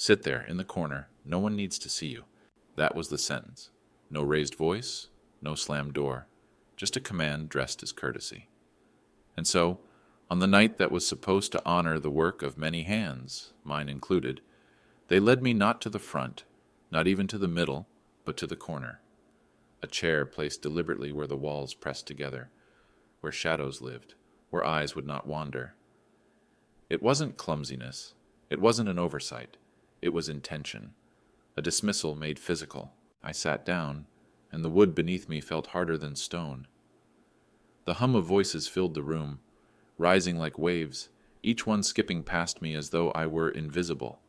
Sit there, in the corner. No one needs to see you. That was the sentence. No raised voice, no slammed door, just a command dressed as courtesy. And so, on the night that was supposed to honor the work of many hands, mine included, they led me not to the front, not even to the middle, but to the corner. A chair placed deliberately where the walls pressed together, where shadows lived, where eyes would not wander. It wasn't clumsiness. It wasn't an oversight. It was intention. A dismissal made physical. I sat down, and the wood beneath me felt harder than stone. The hum of voices filled the room, rising like waves, each one skipping past me as though I were invisible.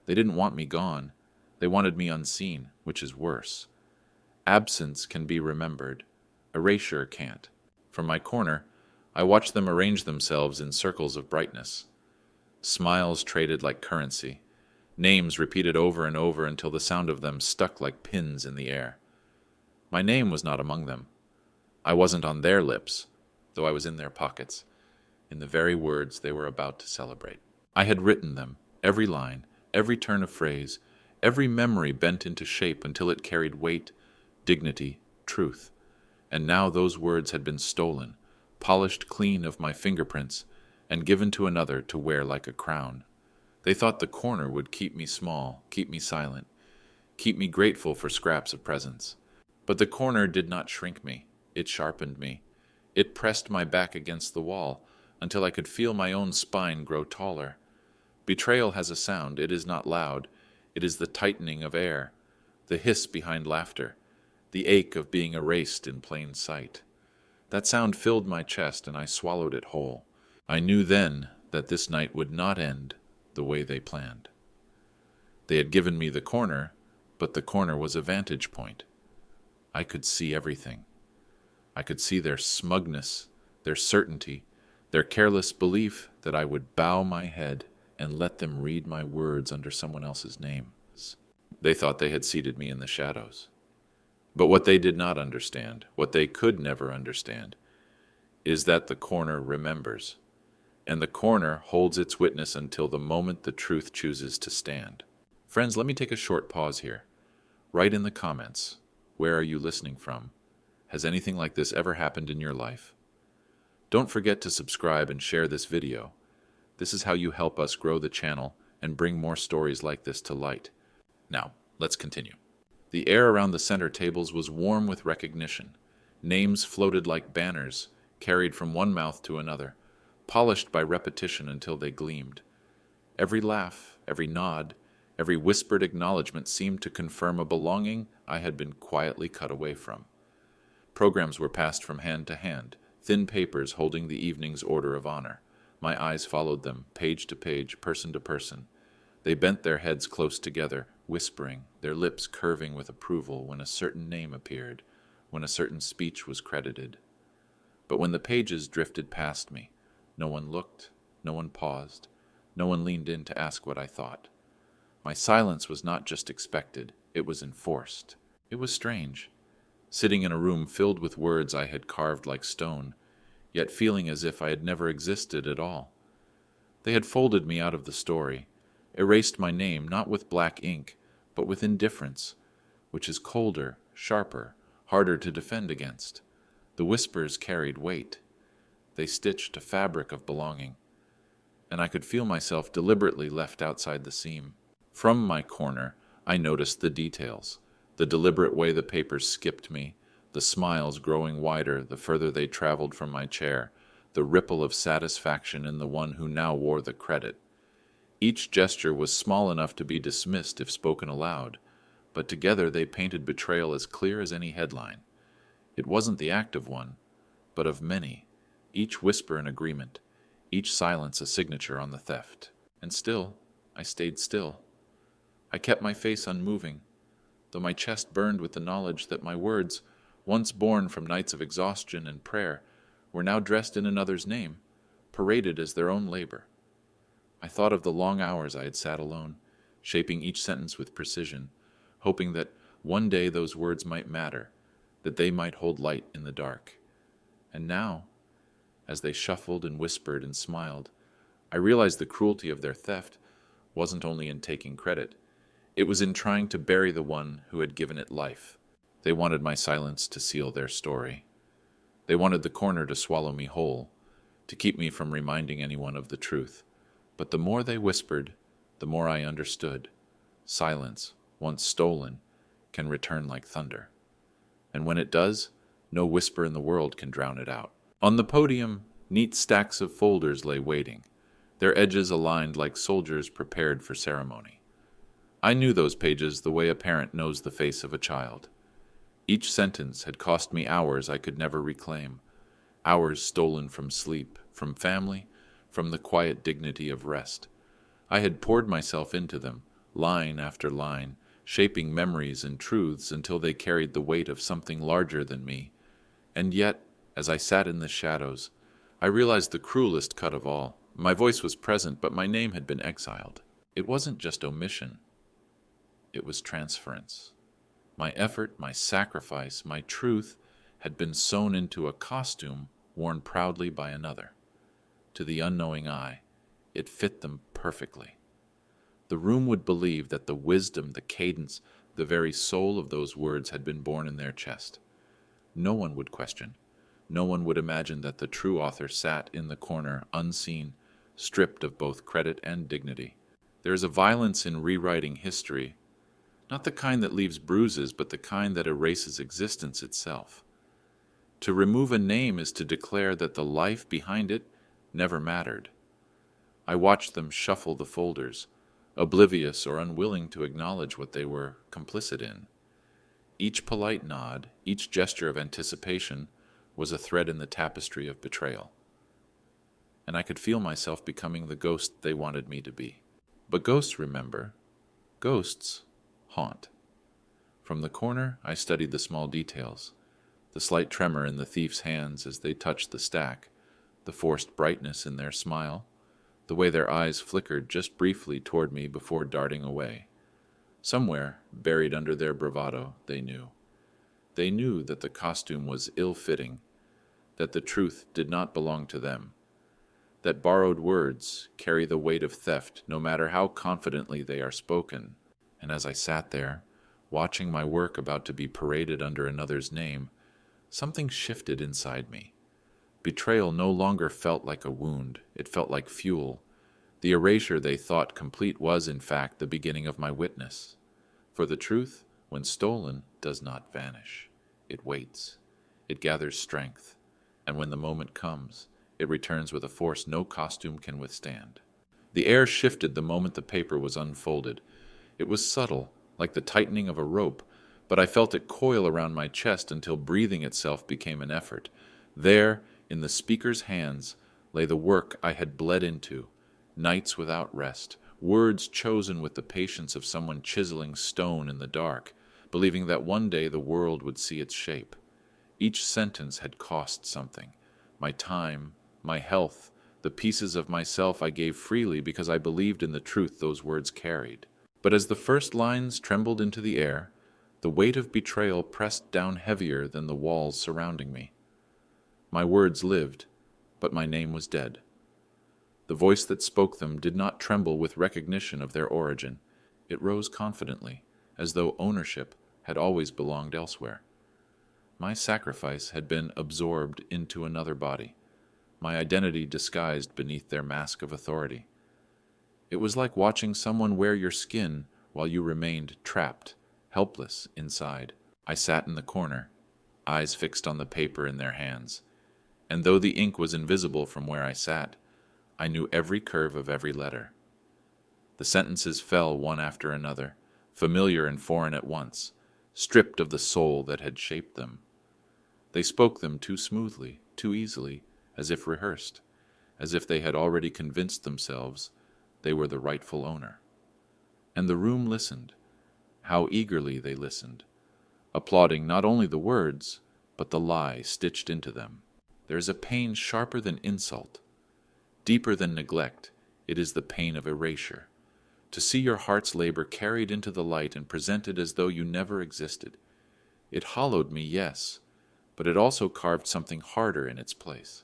They didn't want me gone. They wanted me unseen, which is worse. Absence can be remembered. Erasure can't. From my corner, I watched them arrange themselves in circles of brightness. Smiles traded like currency. Names repeated over and over until the sound of them stuck like pins in the air. My name was not among them. I wasn't on their lips, though I was in their pockets, in the very words they were about to celebrate. I had written them, every line, every turn of phrase, every memory bent into shape until it carried weight, dignity, truth. And now those words had been stolen, polished clean of my fingerprints, and given to another to wear like a crown. They thought the corner would keep me small, keep me silent, keep me grateful for scraps of presence. But the corner did not shrink me. It sharpened me. It pressed my back against the wall until I could feel my own spine grow taller. Betrayal has a sound. It is not loud. It is the tightening of air, the hiss behind laughter, the ache of being erased in plain sight. That sound filled my chest, and I swallowed it whole. I knew then that this night would not end the way they planned. They had given me the corner, but the corner was a vantage point. I could see everything. I could see their smugness, their certainty, their careless belief that I would bow my head and let them read my words under someone else's name. They thought they had seated me in the shadows. But what they did not understand, what they could never understand, is that the corner remembers, and the corner holds its witness until the moment the truth chooses to stand. Friends, let me take a short pause here. Write in the comments, where are you listening from? Has anything like this ever happened in your life? Don't forget to subscribe and share this video. This is how you help us grow the channel and bring more stories like this to light. Now, let's continue. The air around the center tables was warm with recognition. Names floated like banners, carried from one mouth to another, polished by repetition until they gleamed. Every laugh, every nod, every whispered acknowledgement seemed to confirm a belonging I had been quietly cut away from. Programs were passed from hand to hand, thin papers holding the evening's order of honor. My eyes followed them, page to page, person to person. They bent their heads close together, whispering, their lips curving with approval when a certain name appeared, when a certain speech was credited. But when the pages drifted past me, no one looked, no one paused, no one leaned in to ask what I thought. My silence was not just expected, it was enforced. It was strange, sitting in a room filled with words I had carved like stone, yet feeling as if I had never existed at all. They had folded me out of the story, erased my name not with black ink, but with indifference, which is colder, sharper, harder to defend against. The whispers carried weight. They stitched a fabric of belonging, and I could feel myself deliberately left outside the seam. From my corner, I noticed the details, the deliberate way the papers skipped me, the smiles growing wider the further they traveled from my chair, the ripple of satisfaction in the one who now wore the credit. Each gesture was small enough to be dismissed if spoken aloud, but together they painted betrayal as clear as any headline. It wasn't the act of one, but of many, each whisper an agreement, each silence a signature on the theft. And still, I stayed still. I kept my face unmoving, though my chest burned with the knowledge that my words, once born from nights of exhaustion and prayer, were now dressed in another's name, paraded as their own labor. I thought of the long hours I had sat alone, shaping each sentence with precision, hoping that one day those words might matter, that they might hold light in the dark. And now, as they shuffled and whispered and smiled, I realized the cruelty of their theft wasn't only in taking credit, it was in trying to bury the one who had given it life. They wanted my silence to seal their story. They wanted the corner to swallow me whole, to keep me from reminding anyone of the truth. But the more they whispered, the more I understood. Silence, once stolen, can return like thunder. And when it does, no whisper in the world can drown it out. On the podium, neat stacks of folders lay waiting, their edges aligned like soldiers prepared for ceremony. I knew those pages the way a parent knows the face of a child. Each sentence had cost me hours I could never reclaim, hours stolen from sleep, from family, from the quiet dignity of rest. I had poured myself into them, line after line, shaping memories and truths until they carried the weight of something larger than me. And yet, as I sat in the shadows, I realized the cruelest cut of all. My voice was present, but my name had been exiled. It wasn't just omission. It was transference. My effort, my sacrifice, my truth had been sewn into a costume worn proudly by another. To the unknowing eye, it fit them perfectly. The room would believe that the wisdom, the cadence, the very soul of those words had been born in their chest. No one would question. No one would imagine that the true author sat in the corner, unseen, stripped of both credit and dignity. There is a violence in rewriting history, not the kind that leaves bruises, but the kind that erases existence itself. To remove a name is to declare that the life behind it never mattered. I watched them shuffle the folders, oblivious or unwilling to acknowledge what they were complicit in. Each polite nod, each gesture of anticipation, was a thread in the tapestry of betrayal. And I could feel myself becoming the ghost they wanted me to be. But ghosts remember. Ghosts haunt. From the corner, I studied the small details, the slight tremor in the thief's hands as they touched the stack, the forced brightness in their smile, the way their eyes flickered just briefly toward me before darting away. Somewhere, buried under their bravado, they knew. They knew that the costume was ill-fitting, that the truth did not belong to them, that borrowed words carry the weight of theft no matter how confidently they are spoken. And as I sat there, watching my work about to be paraded under another's name, something shifted inside me. Betrayal no longer felt like a wound, it felt like fuel. The erasure they thought complete was, in fact, the beginning of my witness. For the truth, when stolen, does not vanish. It waits. It gathers strength. And when the moment comes, it returns with a force no costume can withstand. The air shifted the moment the paper was unfolded. It was subtle, like the tightening of a rope, but I felt it coil around my chest until breathing itself became an effort. There, in the speaker's hands, lay the work I had bled into, nights without rest, words chosen with the patience of someone chiseling stone in the dark, believing that one day the world would see its shape. Each sentence had cost something. My time, my health, the pieces of myself I gave freely because I believed in the truth those words carried. But as the first lines trembled into the air, the weight of betrayal pressed down heavier than the walls surrounding me. My words lived, but my name was dead. The voice that spoke them did not tremble with recognition of their origin. It rose confidently, as though ownership had always belonged elsewhere. My sacrifice had been absorbed into another body, my identity disguised beneath their mask of authority. It was like watching someone wear your skin while you remained trapped, helpless inside. I sat in the corner, eyes fixed on the paper in their hands, and though the ink was invisible from where I sat, I knew every curve of every letter. The sentences fell one after another, familiar and foreign at once, stripped of the soul that had shaped them. They spoke them too smoothly, too easily, as if rehearsed, as if they had already convinced themselves they were the rightful owner. And the room listened. How eagerly they listened, applauding not only the words, but the lie stitched into them. There is a pain sharper than insult, deeper than neglect. It is the pain of erasure. To see your heart's labor carried into the light and presented as though you never existed. It hollowed me, yes, but it also carved something harder in its place.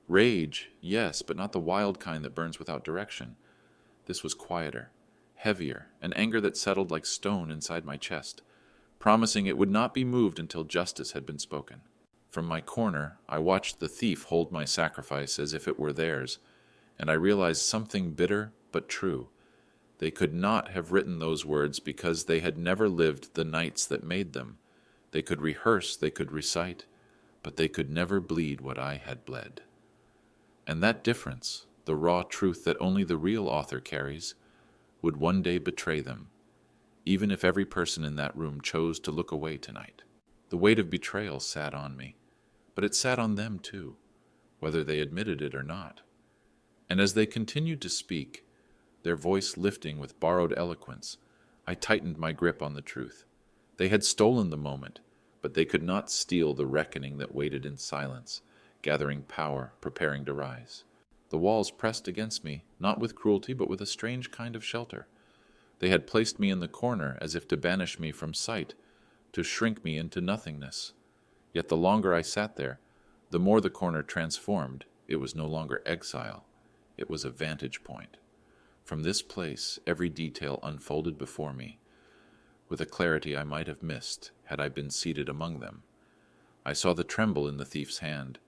Rage, yes, but not the wild kind that burns without direction. This was quieter, heavier, an anger that settled like stone inside my chest, promising it would not be moved until justice had been spoken. From my corner, I watched the thief hold my sacrifice as if it were theirs, and I realized something bitter but true. They could not have written those words because they had never lived the nights that made them. They could rehearse, they could recite, but they could never bleed what I had bled. And that difference, the raw truth that only the real author carries, would one day betray them, even if every person in that room chose to look away tonight. The weight of betrayal sat on me, but it sat on them too, whether they admitted it or not. And as they continued to speak, their voice lifting with borrowed eloquence, I tightened my grip on the truth. They had stolen the moment, but they could not steal the reckoning that waited in silence, gathering power, preparing to rise. The walls pressed against me, not with cruelty, but with a strange kind of shelter. They had placed me in the corner as if to banish me from sight, to shrink me into nothingness. Yet the longer I sat there, the more the corner transformed. It was no longer exile. It was a vantage point. From this place, every detail unfolded before me, with a clarity I might have missed had I been seated among them. I saw the tremble in the thief's hand,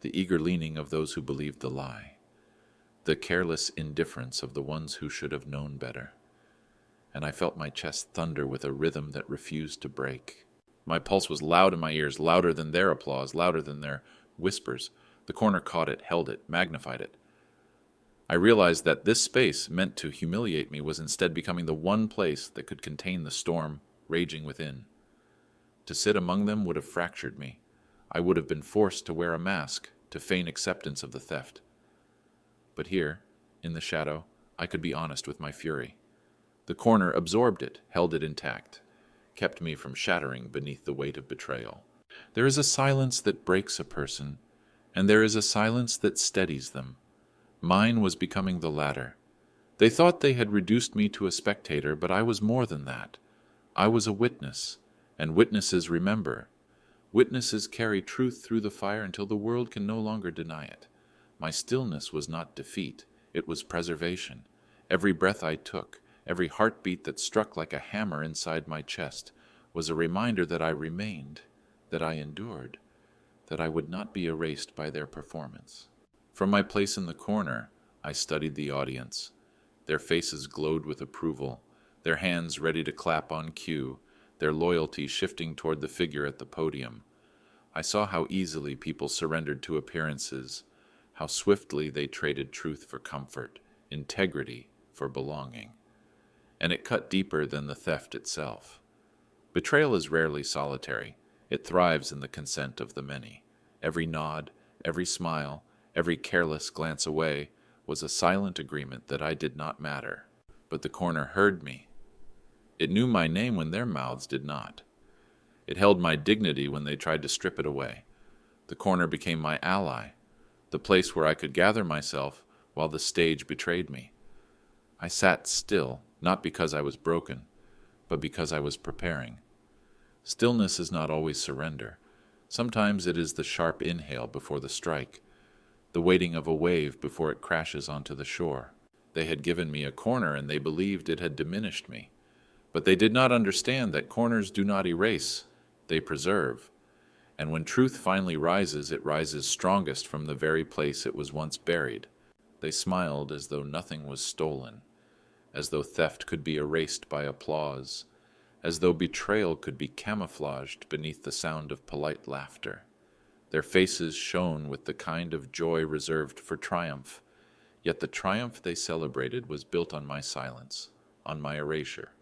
the eager leaning of those who believed the lie, the careless indifference of the ones who should have known better. And I felt my chest thunder with a rhythm that refused to break. My pulse was loud in my ears, louder than their applause, louder than their whispers. The corner caught it, held it, magnified it. I realized that this space, meant to humiliate me, was instead becoming the one place that could contain the storm raging within. To sit among them would have fractured me. I would have been forced to wear a mask, to feign acceptance of the theft. But here, in the shadow, I could be honest with my fury. The corner absorbed it, held it intact, kept me from shattering beneath the weight of betrayal. There is a silence that breaks a person, and there is a silence that steadies them. Mine was becoming the latter. They thought they had reduced me to a spectator, but I was more than that. I was a witness, and witnesses remember. Witnesses carry truth through the fire until the world can no longer deny it. My stillness was not defeat, it was preservation. Every breath I took, every heartbeat that struck like a hammer inside my chest, was a reminder that I remained, that I endured, that I would not be erased by their performance. From my place in the corner, I studied the audience. Their faces glowed with approval, their hands ready to clap on cue, their loyalty shifting toward the figure at the podium. I saw how easily people surrendered to appearances, how swiftly they traded truth for comfort, integrity for belonging. And it cut deeper than the theft itself. Betrayal is rarely solitary. It thrives in the consent of the many. Every nod, every smile, every careless glance away was a silent agreement that I did not matter. But the corner heard me. It knew my name when their mouths did not. It held my dignity when they tried to strip it away. The corner became my ally, the place where I could gather myself while the stage betrayed me. I sat still, not because I was broken, but because I was preparing. Stillness is not always surrender. Sometimes it is the sharp inhale before the strike, the waiting of a wave before it crashes onto the shore. They had given me a corner, and they believed it had diminished me. But they did not understand that corners do not erase, they preserve. And when truth finally rises, it rises strongest from the very place it was once buried. They smiled as though nothing was stolen, as though theft could be erased by applause, as though betrayal could be camouflaged beneath the sound of polite laughter. Their faces shone with the kind of joy reserved for triumph, yet the triumph they celebrated was built on my silence, on my erasure.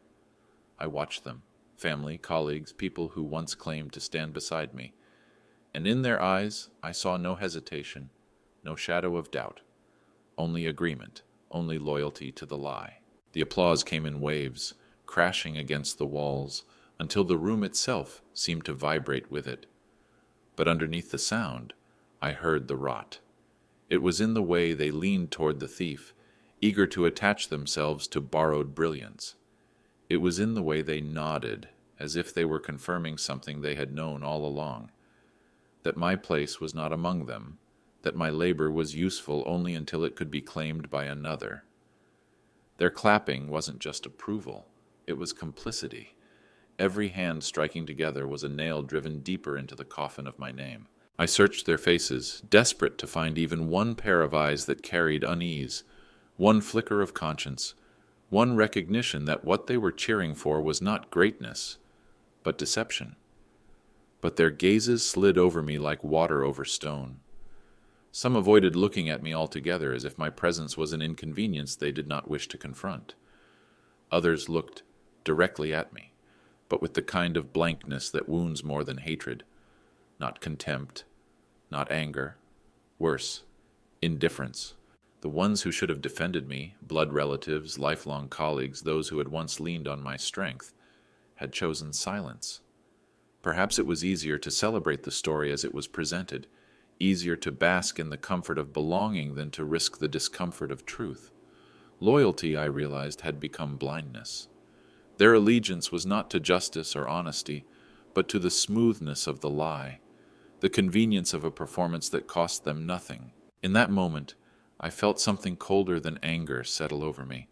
I watched them, family, colleagues, people who once claimed to stand beside me, and in their eyes I saw no hesitation, no shadow of doubt, only agreement, only loyalty to the lie. The applause came in waves, crashing against the walls, until the room itself seemed to vibrate with it. But underneath the sound, I heard the rot. It was in the way they leaned toward the thief, eager to attach themselves to borrowed brilliance. It was in the way they nodded, as if they were confirming something they had known all along, that my place was not among them, that my labor was useful only until it could be claimed by another. Their clapping wasn't just approval, it was complicity. Every hand striking together was a nail driven deeper into the coffin of my name. I searched their faces, desperate to find even one pair of eyes that carried unease, one flicker of conscience, one recognition that what they were cheering for was not greatness, but deception. But their gazes slid over me like water over stone. Some avoided looking at me altogether, as if my presence was an inconvenience they did not wish to confront. Others looked directly at me, but with the kind of blankness that wounds more than hatred. Not contempt, not anger. Worse, indifference. The ones who should have defended me, blood relatives, lifelong colleagues, those who had once leaned on my strength, had chosen silence. Perhaps it was easier to celebrate the story as it was presented, easier to bask in the comfort of belonging than to risk the discomfort of truth. Loyalty, I realized, had become blindness. Their allegiance was not to justice or honesty, but to the smoothness of the lie, the convenience of a performance that cost them nothing. In that moment, I felt something colder than anger settle over me.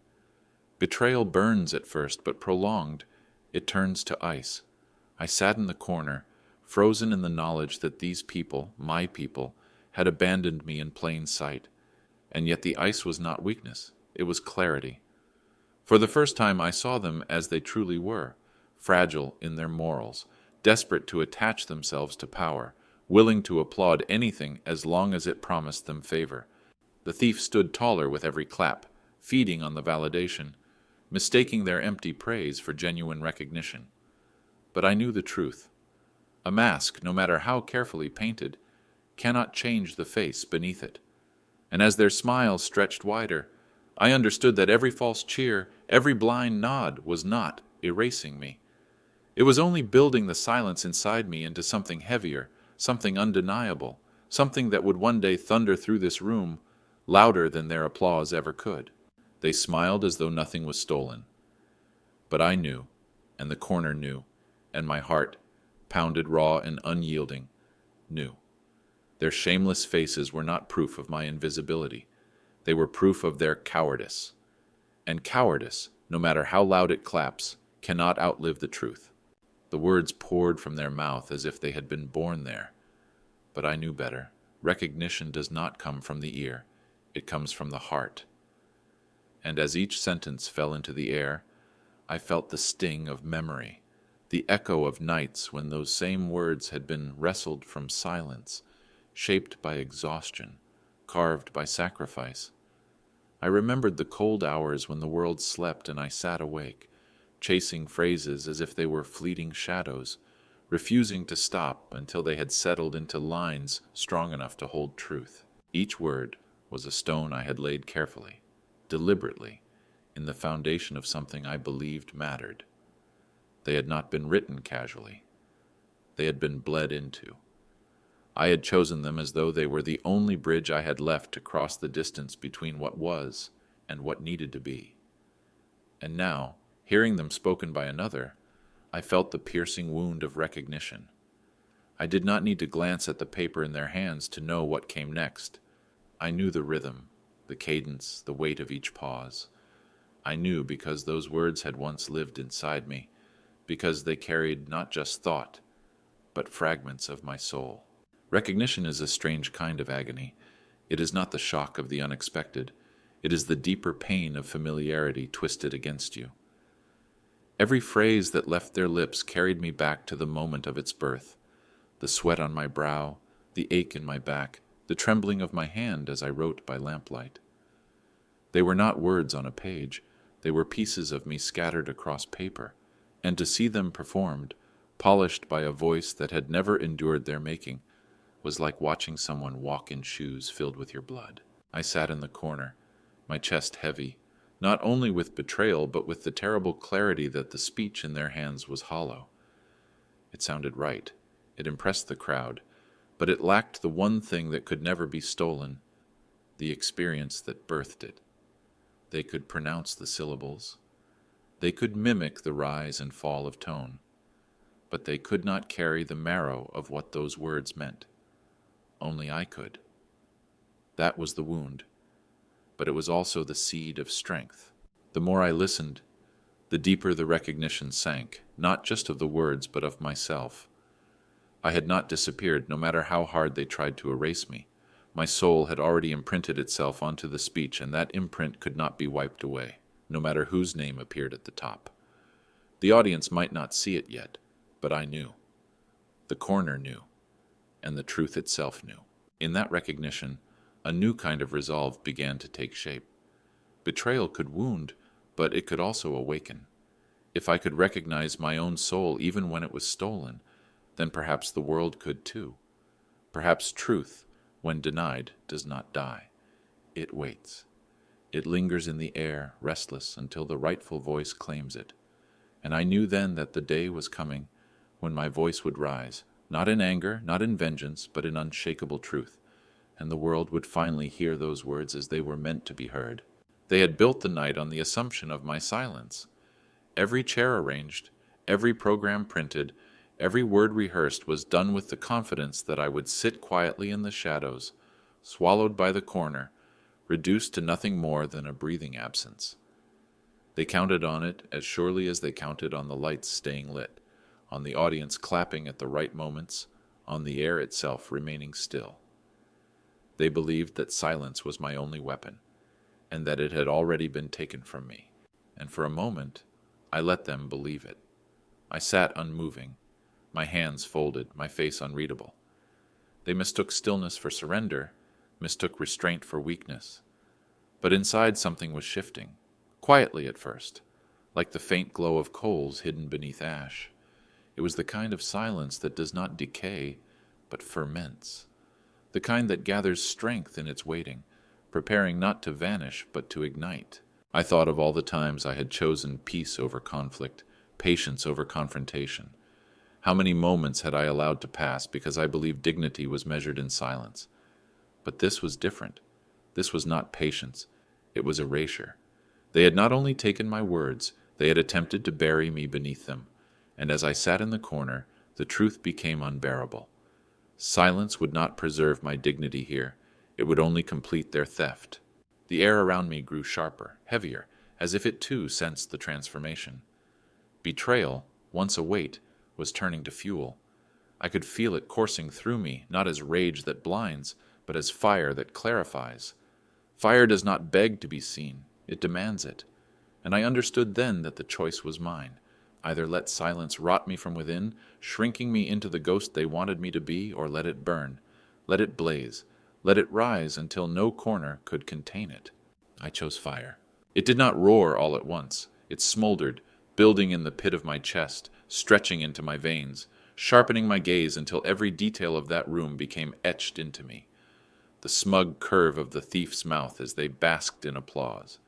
Betrayal burns at first, but prolonged, it turns to ice. I sat in the corner, frozen in the knowledge that these people, my people, had abandoned me in plain sight. And yet the ice was not weakness, it was clarity. For the first time I saw them as they truly were, fragile in their morals, desperate to attach themselves to power, willing to applaud anything as long as it promised them favor. The thief stood taller with every clap, feeding on the validation, mistaking their empty praise for genuine recognition. But I knew the truth. A mask, no matter how carefully painted, cannot change the face beneath it. And as their smiles stretched wider, I understood that every false cheer, every blind nod was not erasing me. It was only building the silence inside me into something heavier, something undeniable, something that would one day thunder through this room, louder than their applause ever could. They smiled as though nothing was stolen. But I knew, and the corner knew, and my heart, pounded raw and unyielding, knew. Their shameless faces were not proof of my invisibility. They were proof of their cowardice. And cowardice, no matter how loud it claps, cannot outlive the truth. The words poured from their mouth as if they had been born there. But I knew better. Recognition does not come from the ear. It comes from the heart. And as each sentence fell into the air, I felt the sting of memory, the echo of nights when those same words had been wrestled from silence, shaped by exhaustion, carved by sacrifice. I remembered the cold hours when the world slept and I sat awake, chasing phrases as if they were fleeting shadows, refusing to stop until they had settled into lines strong enough to hold truth. Each word was a stone I had laid carefully, deliberately, in the foundation of something I believed mattered. They had not been written casually. They had been bled into. I had chosen them as though they were the only bridge I had left to cross the distance between what was and what needed to be. And now, hearing them spoken by another, I felt the piercing wound of recognition. I did not need to glance at the paper in their hands to know what came next. I knew the rhythm, the cadence, the weight of each pause. I knew because those words had once lived inside me, because they carried not just thought, but fragments of my soul. Recognition is a strange kind of agony. It is not the shock of the unexpected. It is the deeper pain of familiarity twisted against you. Every phrase that left their lips carried me back to the moment of its birth. The sweat on my brow, the ache in my back, the trembling of my hand as I wrote by lamplight. They were not words on a page. They were pieces of me scattered across paper, and to see them performed, polished by a voice that had never endured their making, was like watching someone walk in shoes filled with your blood. I sat in the corner, my chest heavy, not only with betrayal, but with the terrible clarity that the speech in their hands was hollow. It sounded right. It impressed the crowd, but it lacked the one thing that could never be stolen, the experience that birthed it. They could pronounce the syllables. They could mimic the rise and fall of tone, but they could not carry the marrow of what those words meant. Only I could. That was the wound, but it was also the seed of strength. The more I listened, the deeper the recognition sank, not just of the words, but of myself. I had not disappeared, no matter how hard they tried to erase me. My soul had already imprinted itself onto the speech, and that imprint could not be wiped away, no matter whose name appeared at the top. The audience might not see it yet, but I knew. The corner knew, and the truth itself knew. In that recognition, a new kind of resolve began to take shape. Betrayal could wound, but it could also awaken. If I could recognize my own soul even when it was stolen, then perhaps the world could too. Perhaps truth, when denied, does not die. It waits. It lingers in the air, restless, until the rightful voice claims it. And I knew then that the day was coming when my voice would rise, not in anger, not in vengeance, but in unshakable truth, and the world would finally hear those words as they were meant to be heard. They had built the night on the assumption of my silence. Every chair arranged, every program printed, every word rehearsed was done with the confidence that I would sit quietly in the shadows, swallowed by the corner, reduced to nothing more than a breathing absence. They counted on it as surely as they counted on the lights staying lit, on the audience clapping at the right moments, on the air itself remaining still. They believed that silence was my only weapon, and that it had already been taken from me. And for a moment, I let them believe it. I sat unmoving, my hands folded, my face unreadable. They mistook stillness for surrender, mistook restraint for weakness. But inside something was shifting, quietly at first, like the faint glow of coals hidden beneath ash. It was the kind of silence that does not decay, but ferments, the kind that gathers strength in its waiting, preparing not to vanish, but to ignite. I thought of all the times I had chosen peace over conflict, patience over confrontation. How many moments had I allowed to pass because I believed dignity was measured in silence? But this was different. This was not patience. It was erasure. They had not only taken my words, they had attempted to bury me beneath them. And as I sat in the corner, the truth became unbearable. Silence would not preserve my dignity here. It would only complete their theft. The air around me grew sharper, heavier, as if it too sensed the transformation. Betrayal, once a weight, was turning to fuel. I could feel it coursing through me, not as rage that blinds, but as fire that clarifies. Fire does not beg to be seen, it demands it. And I understood then that the choice was mine. Either let silence rot me from within, shrinking me into the ghost they wanted me to be, or let it burn, let it blaze, let it rise until no corner could contain it. I chose fire. It did not roar all at once. It smoldered, building in the pit of my chest, stretching into my veins, sharpening my gaze until every detail of that room became etched into me. The smug curve of the thief's mouth as they basked in applause.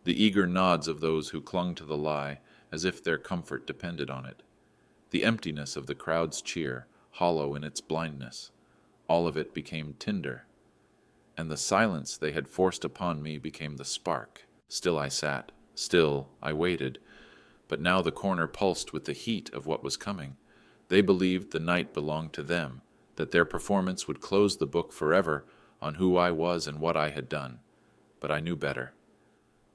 The eager nods of those who clung to the lie as if their comfort depended on it. The emptiness of the crowd's cheer, hollow in its blindness. All of it became tinder. And the silence they had forced upon me became the spark. Still I sat. Still I waited. But now the corner pulsed with the heat of what was coming. They believed the night belonged to them, that their performance would close the book forever on who I was and what I had done. But I knew better.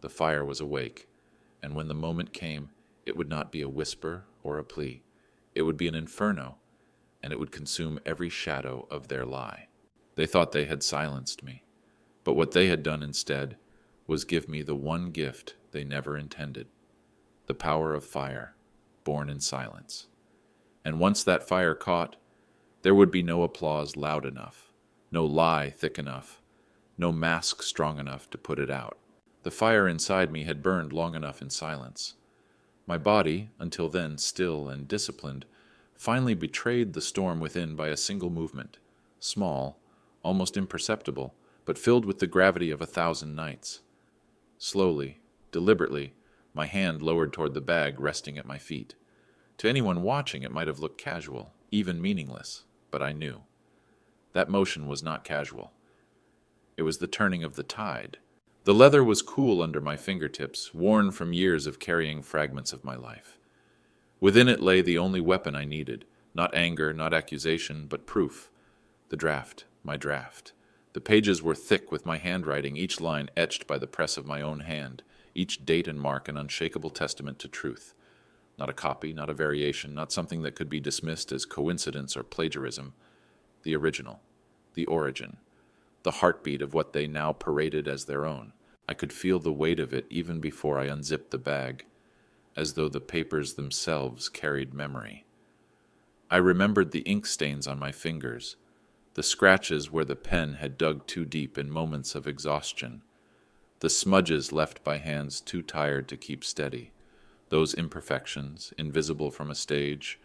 The fire was awake, and when the moment came, it would not be a whisper or a plea. It would be an inferno, and it would consume every shadow of their lie. They thought they had silenced me, but what they had done instead was give me the one gift they never intended, the power of fire, born in silence. And once that fire caught, there would be no applause loud enough, no lie thick enough, no mask strong enough to put it out. The fire inside me had burned long enough in silence. My body, until then still and disciplined, finally betrayed the storm within by a single movement, small, almost imperceptible, but filled with the gravity of 1,000 nights. Slowly, deliberately, my hand lowered toward the bag resting at my feet. To anyone watching, it might have looked casual, even meaningless, but I knew. That motion was not casual. It was the turning of the tide. The leather was cool under my fingertips, worn from years of carrying fragments of my life. Within it lay the only weapon I needed, not anger, not accusation, but proof. The draft, my draft. The pages were thick with my handwriting, each line etched by the press of my own hand, each date and mark an unshakable testament to truth. Not a copy, not a variation, not something that could be dismissed as coincidence or plagiarism. The original, the origin, the heartbeat of what they now paraded as their own. I could feel the weight of it even before I unzipped the bag, as though the papers themselves carried memory. I remembered the ink stains on my fingers, the scratches where the pen had dug too deep in moments of exhaustion, the smudges left by hands too tired to keep steady. Those imperfections, invisible from a stage,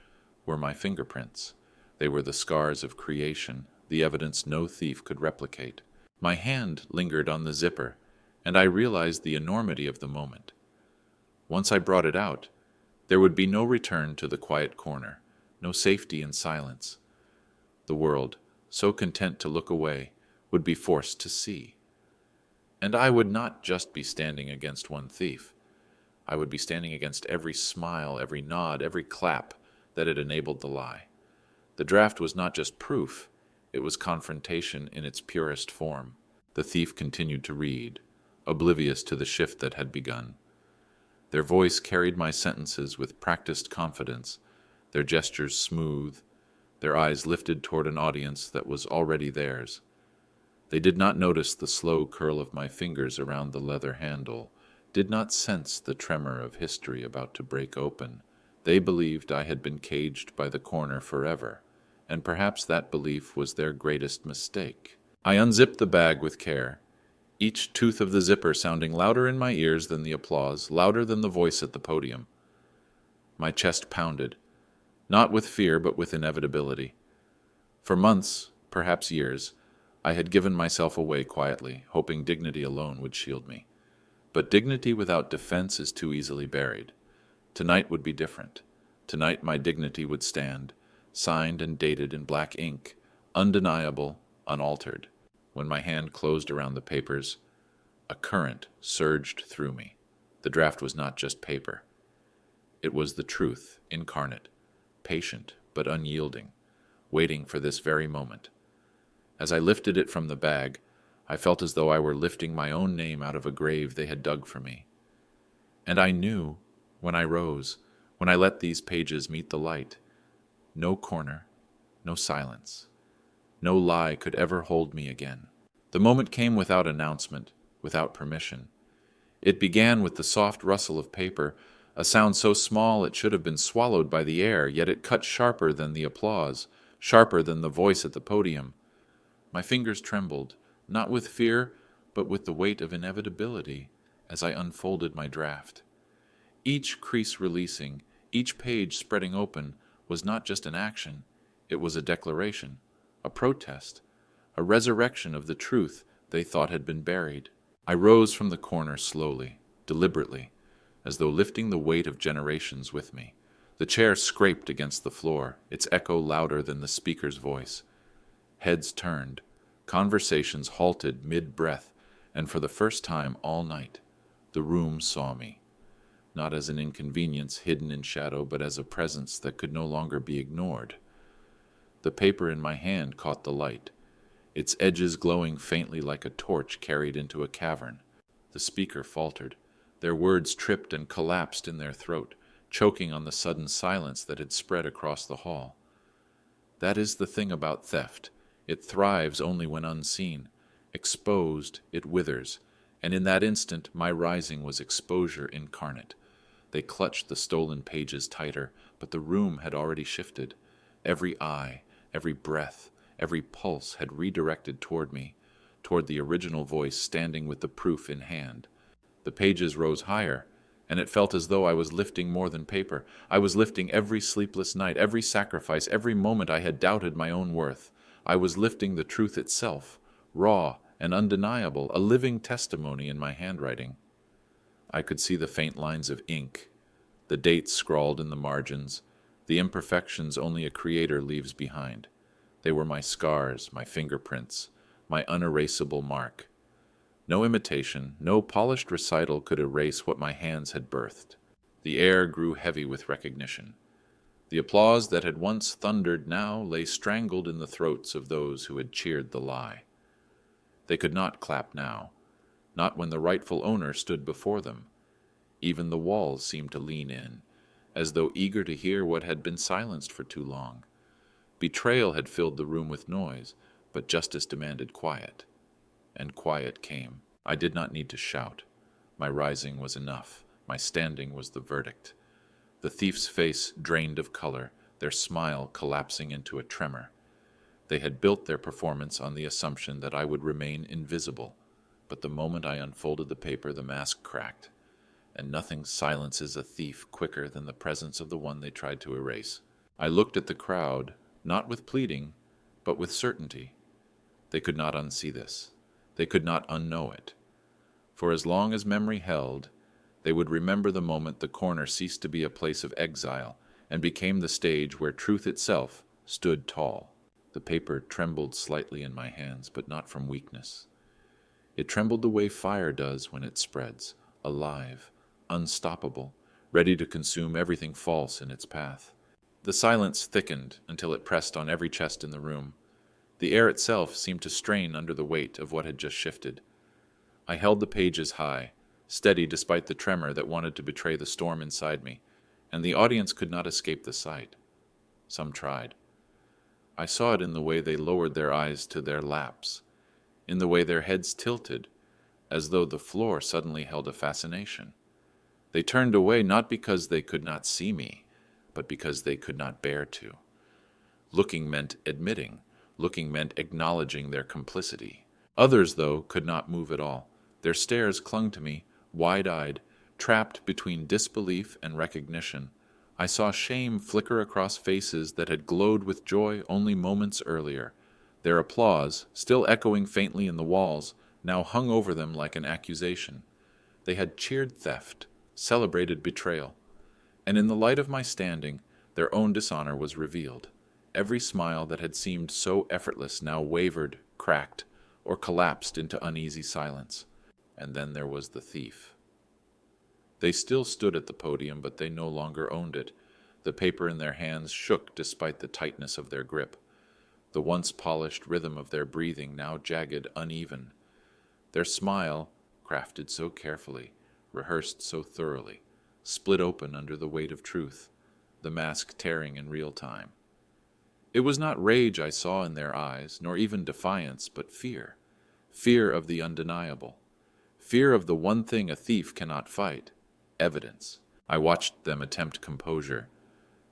were my fingerprints. They were the scars of creation, the evidence no thief could replicate. My hand lingered on the zipper, and I realized the enormity of the moment. Once I brought it out, there would be no return to the quiet corner, no safety in silence. The world, so content to look away, would be forced to see. And I would not just be standing against one thief. I would be standing against every smile, every nod, every clap that had enabled the lie. The draft was not just proof, it was confrontation in its purest form. The thief continued to read, oblivious to the shift that had begun. Their voice carried my sentences with practiced confidence, their gestures smooth, their eyes lifted toward an audience that was already theirs. They did not notice the slow curl of my fingers around the leather handle, did not sense the tremor of history about to break open. They believed I had been caged by the corner forever, and perhaps that belief was their greatest mistake. I unzipped the bag with care, each tooth of the zipper sounding louder in my ears than the applause, louder than the voice at the podium. My chest pounded, not with fear but with inevitability. For months, perhaps years, I had given myself away quietly, hoping dignity alone would shield me. But dignity without defense is too easily buried. Tonight would be different. Tonight my dignity would stand, signed and dated in black ink, undeniable, unaltered. When my hand closed around the papers, a current surged through me. The draft was not just paper. It was the truth, incarnate, patient but unyielding, waiting for this very moment. As I lifted it from the bag, I felt as though I were lifting my own name out of a grave they had dug for me. And I knew, when I rose, when I let these pages meet the light, no corner, no silence, no lie could ever hold me again. The moment came without announcement, without permission. It began with the soft rustle of paper, a sound so small it should have been swallowed by the air, yet it cut sharper than the applause, sharper than the voice at the podium. My fingers trembled, not with fear, but with the weight of inevitability, as I unfolded my draft. Each crease releasing, each page spreading open, was not just an action, it was a declaration, a protest, a resurrection of the truth they thought had been buried. I rose from the corner slowly, deliberately, as though lifting the weight of generations with me. The chair scraped against the floor, its echo louder than the speaker's voice. Heads turned, conversations halted mid-breath, and for the first time all night, the room saw me, not as an inconvenience hidden in shadow, but as a presence that could no longer be ignored. The paper in my hand caught the light, its edges glowing faintly like a torch carried into a cavern. The speaker faltered. Their words tripped and collapsed in their throat, choking on the sudden silence that had spread across the hall. That is the thing about theft. It thrives only when unseen. Exposed, it withers, and in that instant my rising was exposure incarnate. They clutched the stolen pages tighter, but the room had already shifted. Every eye, every breath, every pulse had redirected toward me, toward the original voice standing with the proof in hand. The pages rose higher, and it felt as though I was lifting more than paper. I was lifting every sleepless night, every sacrifice, every moment I had doubted my own worth. I was lifting the truth itself, raw and undeniable, a living testimony in my handwriting. I could see the faint lines of ink, the dates scrawled in the margins, the imperfections only a creator leaves behind. They were my scars, my fingerprints, my unerasable mark. No imitation, no polished recital could erase what my hands had birthed. The air grew heavy with recognition. The applause that had once thundered now lay strangled in the throats of those who had cheered the lie. They could not clap now, not when the rightful owner stood before them. Even the walls seemed to lean in, as though eager to hear what had been silenced for too long. Betrayal had filled the room with noise, but justice demanded quiet. And quiet came. I did not need to shout. My rising was enough. My standing was the verdict. The thief's face drained of color, their smile collapsing into a tremor. They had built their performance on the assumption that I would remain invisible, but the moment I unfolded the paper, the mask cracked, and nothing silences a thief quicker than the presence of the one they tried to erase. I looked at the crowd, not with pleading, but with certainty. They could not unsee this. They could not unknow it. For as long as memory held, they would remember the moment the corner ceased to be a place of exile and became the stage where truth itself stood tall. The paper trembled slightly in my hands, but not from weakness. It trembled the way fire does when it spreads, alive, unstoppable, ready to consume everything false in its path. The silence thickened until it pressed on every chest in the room. The air itself seemed to strain under the weight of what had just shifted. I held the pages high, steady despite the tremor that wanted to betray the storm inside me, and the audience could not escape the sight. Some tried. I saw it in the way they lowered their eyes to their laps, in the way their heads tilted, as though the floor suddenly held a fascination. They turned away not because they could not see me, but because they could not bear to. Looking meant admitting. Looking meant acknowledging their complicity. Others, though, could not move at all. Their stares clung to me, wide-eyed, trapped between disbelief and recognition. I saw shame flicker across faces that had glowed with joy only moments earlier. Their applause, still echoing faintly in the walls, now hung over them like an accusation. They had cheered theft, celebrated betrayal, and in the light of my standing, their own dishonor was revealed. Every smile that had seemed so effortless now wavered, cracked, or collapsed into uneasy silence. And then there was the thief. They still stood at the podium, but they no longer owned it. The paper in their hands shook despite the tightness of their grip. The once polished rhythm of their breathing now jagged, uneven. Their smile, crafted so carefully, rehearsed so thoroughly, split open under the weight of truth, the mask tearing in real time. It was not rage I saw in their eyes, nor even defiance, but fear. Fear of the undeniable. Fear of the one thing a thief cannot fight, evidence. I watched them attempt composure,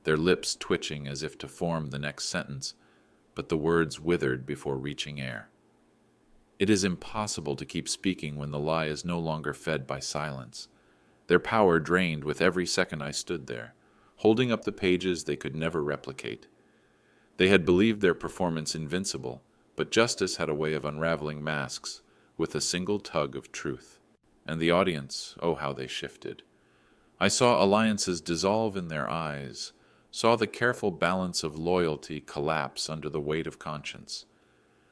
their lips twitching as if to form the next sentence, but the words withered before reaching air. It is impossible to keep speaking when the lie is no longer fed by silence. Their power drained with every second I stood there, holding up the pages they could never replicate. They had believed their performance invincible, but justice had a way of unraveling masks with a single tug of truth. And the audience, oh how they shifted. I saw alliances dissolve in their eyes, saw the careful balance of loyalty collapse under the weight of conscience.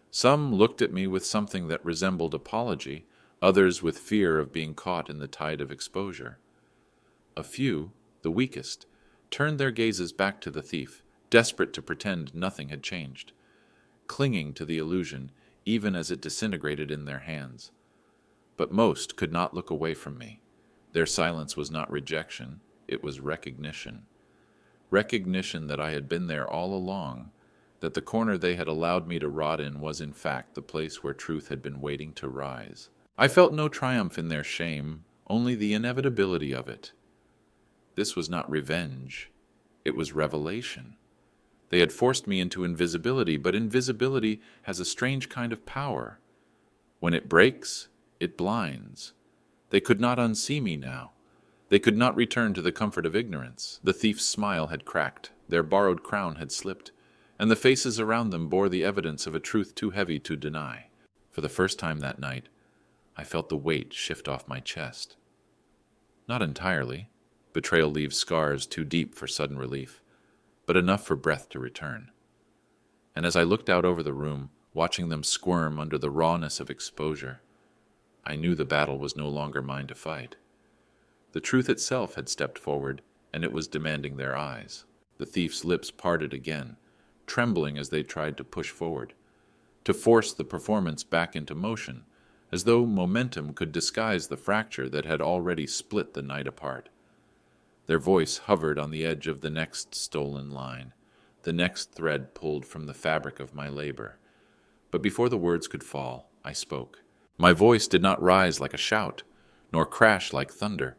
Some looked at me with something that resembled apology, others with fear of being caught in the tide of exposure. A few, the weakest, turned their gazes back to the thief, desperate to pretend nothing had changed, clinging to the illusion even as it disintegrated in their hands. But most could not look away from me. Their silence was not rejection, it was recognition. Recognition that I had been there all along, that the corner they had allowed me to rot in was in fact the place where truth had been waiting to rise. I felt no triumph in their shame, only the inevitability of it. This was not revenge, it was revelation. They had forced me into invisibility, but invisibility has a strange kind of power. When it breaks, it blinds. They could not unsee me now. They could not return to the comfort of ignorance. The thief's smile had cracked, their borrowed crown had slipped, and the faces around them bore the evidence of a truth too heavy to deny. For the first time that night, I felt the weight shift off my chest. Not entirely. Betrayal leaves scars too deep for sudden relief, but enough for breath to return. And as I looked out over the room, watching them squirm under the rawness of exposure, I knew the battle was no longer mine to fight. The truth itself had stepped forward, and it was demanding their eyes. The thief's lips parted again, trembling as they tried to push forward, to force the performance back into motion, as though momentum could disguise the fracture that had already split the night apart. Their voice hovered on the edge of the next stolen line, the next thread pulled from the fabric of my labor. But before the words could fall, I spoke. My voice did not rise like a shout, nor crash like thunder.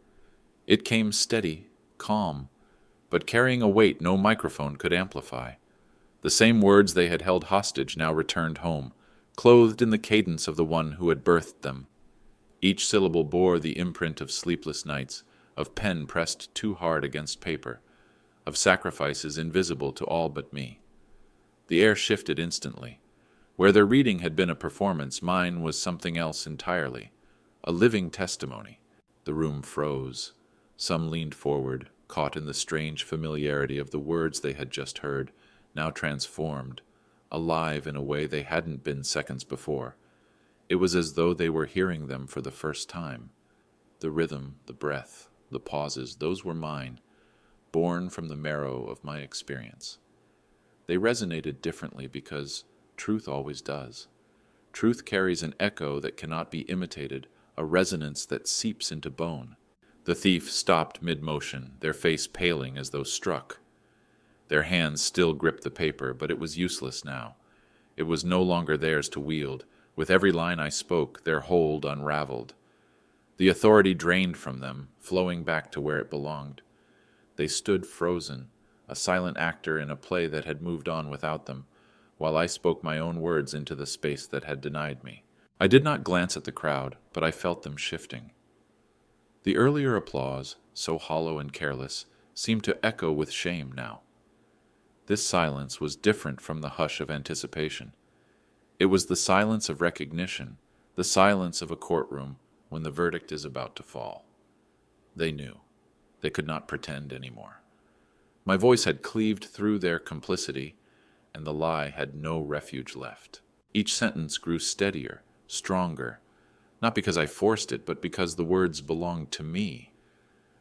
It came steady, calm, but carrying a weight no microphone could amplify. The same words they had held hostage now returned home, clothed in the cadence of the one who had birthed them. Each syllable bore the imprint of sleepless nights, of pen pressed too hard against paper, of sacrifices invisible to all but me. The air shifted instantly. Where their reading had been a performance, mine was something else entirely, a living testimony. The room froze. Some leaned forward, caught in the strange familiarity of the words they had just heard, now transformed, alive in a way they hadn't been seconds before. It was as though they were hearing them for the first time. The rhythm, the breath, the pauses, those were mine, born from the marrow of my experience. They resonated differently because truth always does. Truth carries an echo that cannot be imitated, a resonance that seeps into bone. The thief stopped mid-motion, their face paling as though struck. Their hands still gripped the paper, but it was useless now. It was no longer theirs to wield. With every line I spoke, their hold unraveled. The authority drained from them, flowing back to where it belonged. They stood frozen, a silent actor in a play that had moved on without them, while I spoke my own words into the space that had denied me. I did not glance at the crowd, but I felt them shifting. The earlier applause, so hollow and careless, seemed to echo with shame now. This silence was different from the hush of anticipation. It was the silence of recognition, the silence of a courtroom when the verdict is about to fall. They knew. They could not pretend anymore. My voice had cleaved through their complicity, and the lie had no refuge left. Each sentence grew steadier, stronger, not because I forced it, but because the words belonged to me.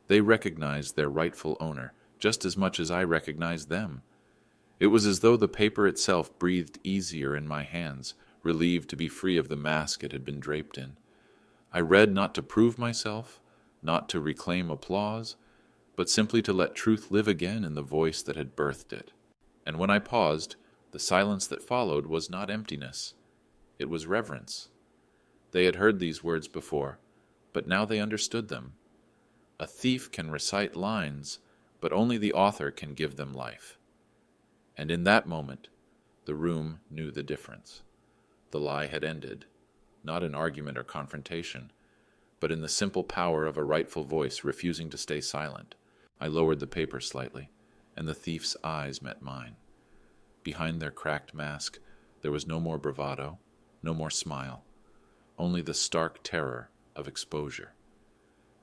They recognized their rightful owner, just as much as I recognized them. It was as though the paper itself breathed easier in my hands, relieved to be free of the mask it had been draped in. I read not to prove myself, not to reclaim applause, but simply to let truth live again in the voice that had birthed it. And when I paused, the silence that followed was not emptiness. It was reverence. They had heard these words before, but now they understood them. A thief can recite lines, but only the author can give them life. And in that moment, the room knew the difference. The lie had ended, not in argument or confrontation, but in the simple power of a rightful voice refusing to stay silent. I lowered the paper slightly, and the thief's eyes met mine. Behind their cracked mask, there was no more bravado, no more smile, only the stark terror of exposure.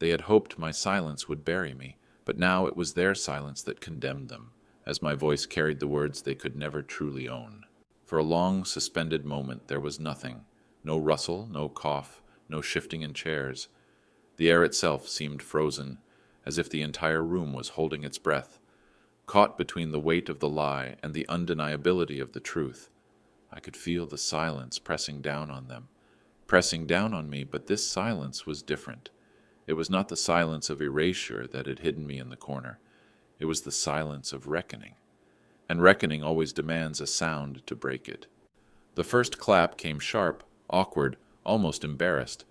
They had hoped my silence would bury me, but now it was their silence that condemned them, as my voice carried the words they could never truly own. For a long, suspended moment there was nothing, no rustle, no cough, no shifting in chairs. The air itself seemed frozen, as if the entire room was holding its breath, caught between the weight of the lie and the undeniability of the truth. I could feel the silence pressing down on them, pressing down on me, but this silence was different. It was not the silence of erasure that had hidden me in the corner. It was the silence of reckoning, and reckoning always demands a sound to break it. The first clap came sharp, awkward, almost embarrassed.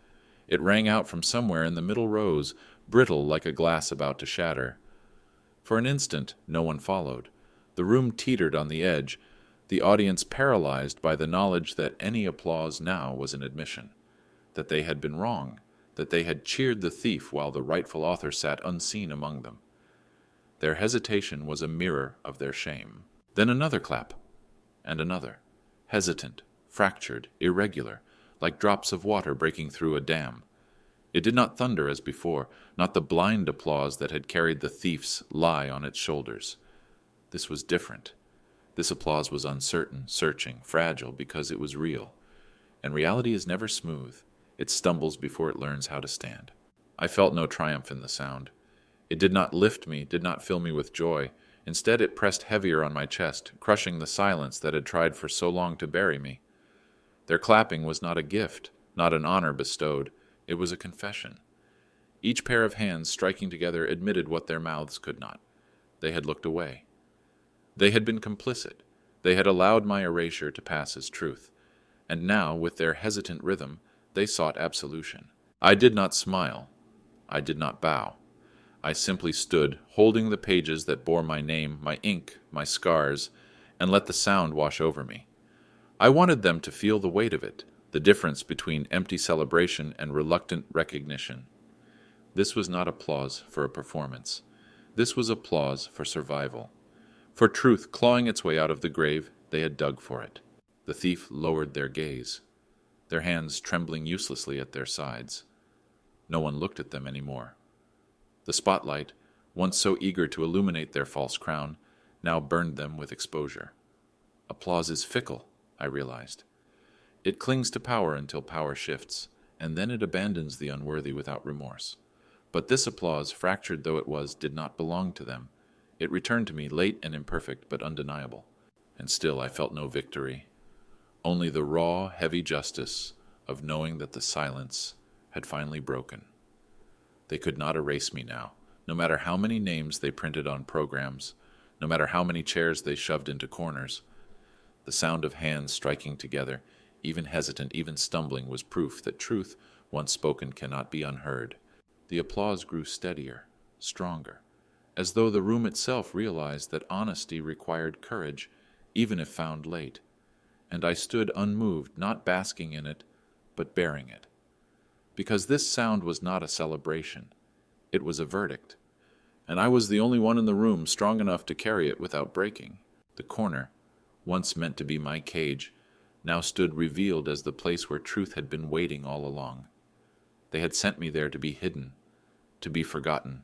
It rang out from somewhere in the middle rows, brittle like a glass about to shatter. For an instant, no one followed. The room teetered on the edge, the audience paralyzed by the knowledge that any applause now was an admission, that they had been wrong, that they had cheered the thief while the rightful author sat unseen among them. Their hesitation was a mirror of their shame. Then another clap, and another, hesitant, fractured, irregular, like drops of water breaking through a dam. It did not thunder as before, not the blind applause that had carried the thief's lie on its shoulders. This was different. This applause was uncertain, searching, fragile, because it was real. And reality is never smooth. It stumbles before it learns how to stand. I felt no triumph in the sound. It did not lift me, did not fill me with joy. Instead, it pressed heavier on my chest, crushing the silence that had tried for so long to bury me. Their clapping was not a gift, not an honor bestowed. It was a confession. Each pair of hands striking together admitted what their mouths could not. They had looked away. They had been complicit. They had allowed my erasure to pass as truth. And now, with their hesitant rhythm, they sought absolution. I did not smile. I did not bow. I simply stood, holding the pages that bore my name, my ink, my scars, and let the sound wash over me. I wanted them to feel the weight of it, the difference between empty celebration and reluctant recognition. This was not applause for a performance. This was applause for survival. For truth clawing its way out of the grave they had dug for it. The thief lowered their gaze, their hands trembling uselessly at their sides. No one looked at them anymore. The spotlight, once so eager to illuminate their false crown, now burned them with exposure. Applause is fickle, I realized. It clings to power until power shifts, and then it abandons the unworthy without remorse. But this applause, fractured though it was, did not belong to them. It returned to me, late and imperfect, but undeniable. And still I felt no victory. Only the raw, heavy justice of knowing that the silence had finally broken. They could not erase me now, no matter how many names they printed on programs, no matter how many chairs they shoved into corners. The sound of hands striking together, even hesitant, even stumbling, was proof that truth, once spoken, cannot be unheard. The applause grew steadier, stronger, as though the room itself realized that honesty required courage, even if found late. And I stood unmoved, not basking in it, but bearing it. Because this sound was not a celebration. It was a verdict. And I was the only one in the room strong enough to carry it without breaking. The corner, once meant to be my cage, now stood revealed as the place where truth had been waiting all along. They had sent me there to be hidden, to be forgotten,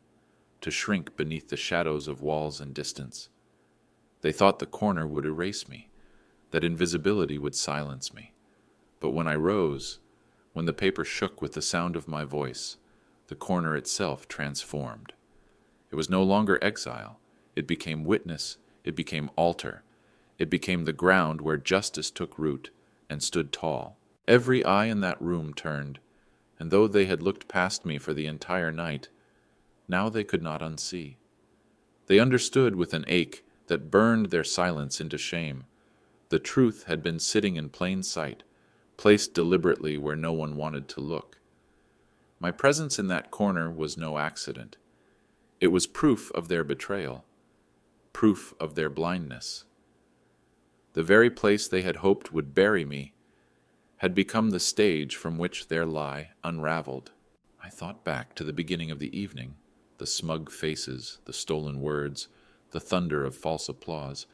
to shrink beneath the shadows of walls and distance. They thought the corner would erase me, that invisibility would silence me. But when I rose, when the paper shook with the sound of my voice, the corner itself transformed. It was no longer exile. It became witness. It became altar. It became the ground where justice took root and stood tall. Every eye in that room turned, and though they had looked past me for the entire night, now they could not unsee. They understood with an ache that burned their silence into shame. The truth had been sitting in plain sight, placed deliberately where no one wanted to look. My presence in that corner was no accident. It was proof of their betrayal, proof of their blindness. The very place they had hoped would bury me had become the stage from which their lie unraveled. I thought back to the beginning of the evening, the smug faces, the stolen words, the thunder of false applause,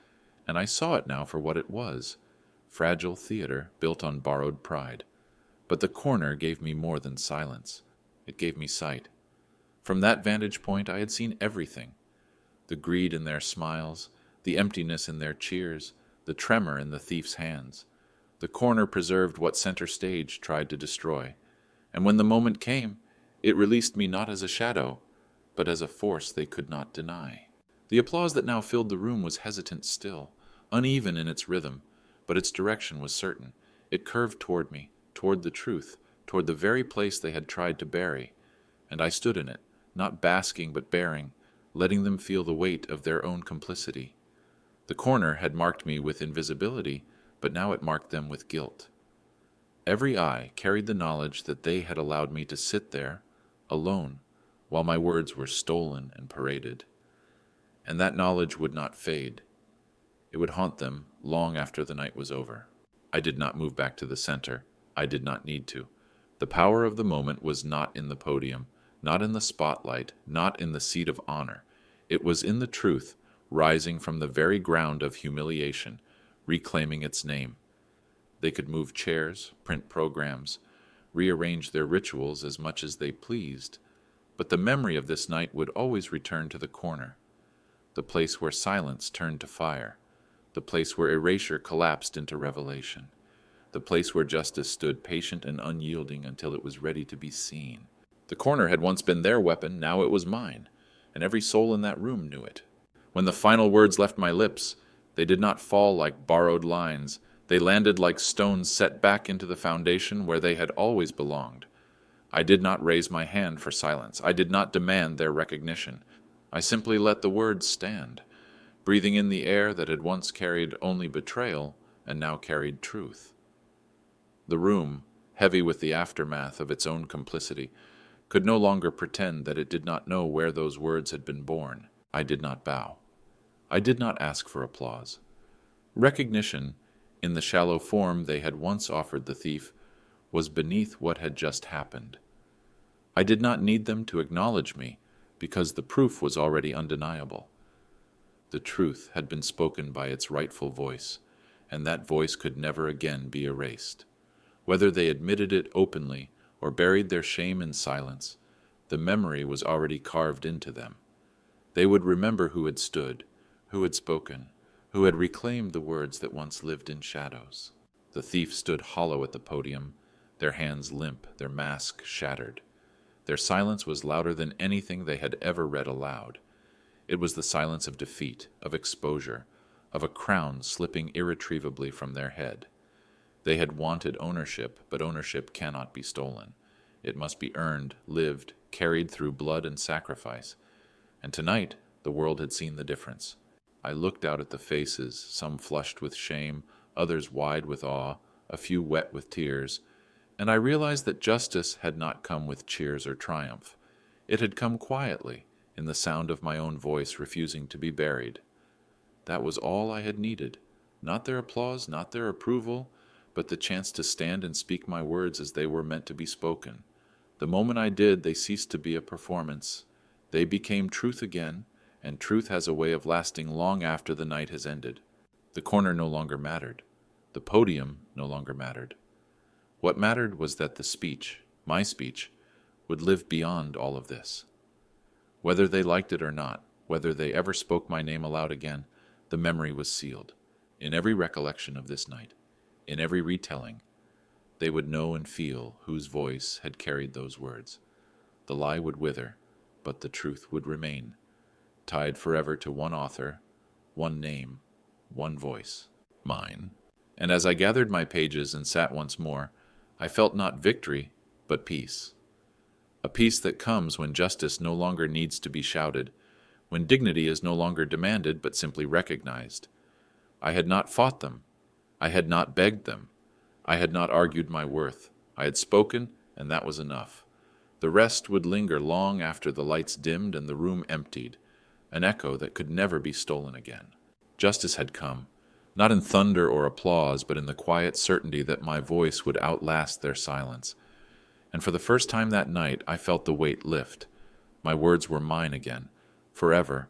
and I saw it now for what it was. Fragile theater built on borrowed pride. But the corner gave me more than silence. It gave me sight. From that vantage point I had seen everything. The greed in their smiles, the emptiness in their cheers, the tremor in the thief's hands. The corner preserved what center stage tried to destroy. And when the moment came, it released me not as a shadow, but as a force they could not deny. The applause that now filled the room was hesitant still, uneven in its rhythm, but its direction was certain. It curved toward me, toward the truth, toward the very place they had tried to bury. And I stood in it, not basking but bearing, letting them feel the weight of their own complicity. The corner had marked me with invisibility, but now it marked them with guilt. Every eye carried the knowledge that they had allowed me to sit there, alone, while my words were stolen and paraded. And that knowledge would not fade. It would haunt them long after the night was over. I did not move back to the center. I did not need to. The power of the moment was not in the podium, not in the spotlight, not in the seat of honor. It was in the truth, rising from the very ground of humiliation, reclaiming its name. They could move chairs, print programs, rearrange their rituals as much as they pleased, but the memory of this night would always return to the corner, the place where silence turned to fire, the place where erasure collapsed into revelation, the place where justice stood patient and unyielding until it was ready to be seen. The corner had once been their weapon, now it was mine, and every soul in that room knew it. When the final words left my lips, they did not fall like borrowed lines. They landed like stones set back into the foundation where they had always belonged. I did not raise my hand for silence. I did not demand their recognition. I simply let the words stand, breathing in the air that had once carried only betrayal and now carried truth. The room, heavy with the aftermath of its own complicity, could no longer pretend that it did not know where those words had been born. I did not bow. I did not ask for applause. Recognition, in the shallow form they had once offered the thief, was beneath what had just happened. I did not need them to acknowledge me, because the proof was already undeniable. The truth had been spoken by its rightful voice, and that voice could never again be erased. Whether they admitted it openly or buried their shame in silence, the memory was already carved into them. They would remember who had stood, who had spoken, who had reclaimed the words that once lived in shadows. The thief stood hollow at the podium, their hands limp, their mask shattered. Their silence was louder than anything they had ever read aloud. It was the silence of defeat, of exposure, of a crown slipping irretrievably from their head. They had wanted ownership, but ownership cannot be stolen. It must be earned, lived, carried through blood and sacrifice. And tonight, the world had seen the difference. I looked out at the faces, some flushed with shame, others wide with awe, a few wet with tears, and I realized that justice had not come with cheers or triumph. It had come quietly, in the sound of my own voice refusing to be buried. That was all I had needed. Not their applause, not their approval, but the chance to stand and speak my words as they were meant to be spoken. The moment I did, they ceased to be a performance. They became truth again, and truth has a way of lasting long after the night has ended. The corner no longer mattered. The podium no longer mattered. What mattered was that the speech, my speech, would live beyond all of this. Whether they liked it or not, whether they ever spoke my name aloud again, the memory was sealed. In every recollection of this night, in every retelling, they would know and feel whose voice had carried those words. The lie would wither, but the truth would remain, tied forever to one author, one name, one voice, mine. And as I gathered my pages and sat once more, I felt not victory, but peace. A peace that comes when justice no longer needs to be shouted, when dignity is no longer demanded but simply recognized. I had not fought them. I had not begged them. I had not argued my worth. I had spoken, and that was enough. The rest would linger long after the lights dimmed and the room emptied, an echo that could never be stolen again. Justice had come, not in thunder or applause, but in the quiet certainty that my voice would outlast their silence. And for the first time that night, I felt the weight lift. My words were mine again, forever,